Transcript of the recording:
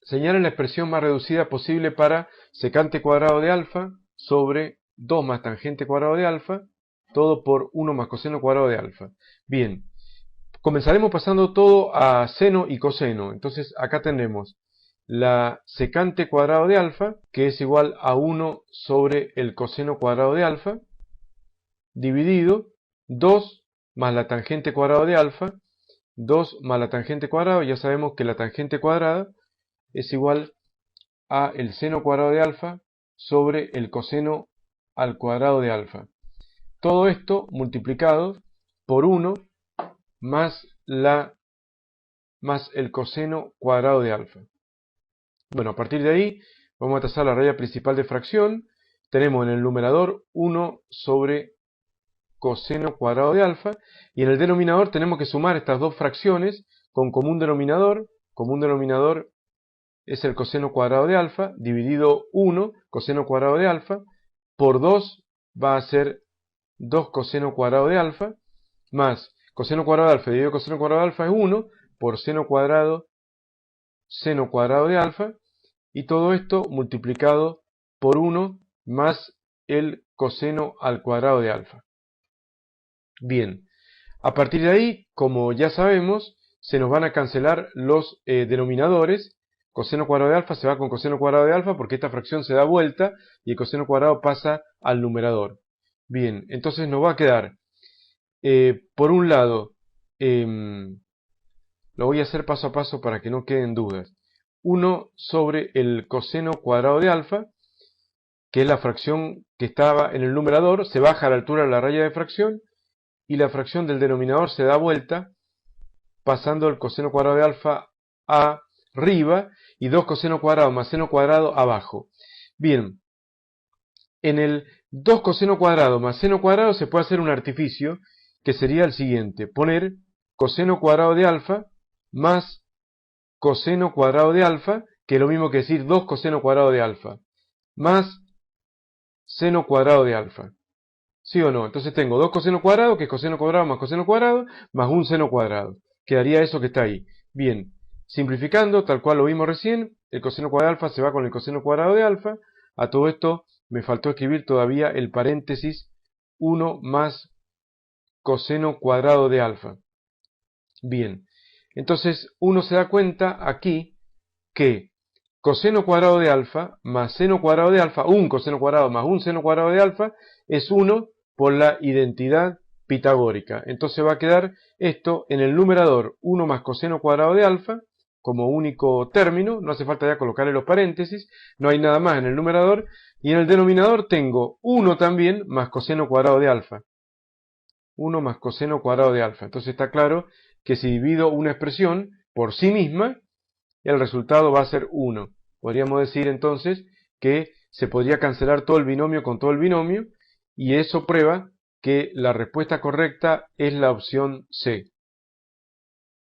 señalen la expresión más reducida posible para secante cuadrado de alfa sobre 2 más tangente cuadrado de alfa, todo por 1 más coseno cuadrado de alfa. Bien, comenzaremos pasando todo a seno y coseno. Entonces acá tenemos la secante cuadrado de alfa, que es igual a 1 sobre el coseno cuadrado de alfa, dividido 2 más la tangente cuadrado de alfa, 2 más la tangente cuadrada. Ya sabemos que la tangente cuadrada es igual a el seno cuadrado de alfa sobre el coseno al cuadrado de alfa. Todo esto multiplicado por 1 más el coseno cuadrado de alfa. Bueno, a partir de ahí vamos a trazar la raya principal de fracción. Tenemos en el numerador 1 sobre coseno cuadrado de alfa, y en el denominador tenemos que sumar estas dos fracciones con común denominador. Común denominador es el coseno cuadrado de alfa, dividido 1, coseno cuadrado de alfa, por 2 va a ser 2 coseno cuadrado de alfa, más coseno cuadrado de alfa dividido coseno cuadrado de alfa es 1, por seno cuadrado de alfa, y todo esto multiplicado por 1 más el coseno al cuadrado de alfa. Bien, a partir de ahí, como ya sabemos, se nos van a cancelar los denominadores. Coseno cuadrado de alfa se va con coseno cuadrado de alfa porque esta fracción se da vuelta y el coseno cuadrado pasa al numerador. Bien, entonces nos va a quedar, por un lado, lo voy a hacer paso a paso para que no queden dudas. 1 sobre el coseno cuadrado de alfa, que es la fracción que estaba en el numerador, se baja a la altura de la raya de fracción, y la fracción del denominador se da vuelta, pasando el coseno cuadrado de alfa arriba, y 2 coseno cuadrado más seno cuadrado abajo. Bien, en el 2 coseno cuadrado más seno cuadrado se puede hacer un artificio, que sería el siguiente: poner coseno cuadrado de alfa más coseno cuadrado de alfa, que es lo mismo que decir 2 coseno cuadrado de alfa, más seno cuadrado de alfa. ¿Sí o no? Entonces tengo 2 coseno cuadrado, que es coseno cuadrado, más un seno cuadrado. Quedaría eso que está ahí. Bien, simplificando, tal cual lo vimos recién, el coseno cuadrado de alfa se va con el coseno cuadrado de alfa. A todo esto me faltó escribir todavía el paréntesis 1 más coseno cuadrado de alfa. Bien, entonces uno se da cuenta aquí que coseno cuadrado de alfa más seno cuadrado de alfa, un coseno cuadrado más un seno cuadrado de alfa, es 1 por la identidad pitagórica. Entonces va a quedar esto en el numerador 1 más coseno cuadrado de alfa como único término. No hace falta ya colocarle los paréntesis, no hay nada más en el numerador. Y en el denominador tengo 1 también más coseno cuadrado de alfa. 1 más coseno cuadrado de alfa. Entonces está claro que si divido una expresión por sí misma, el resultado va a ser 1. Podríamos decir entonces que se podría cancelar todo el binomio con todo el binomio, y eso prueba que la respuesta correcta es la opción C.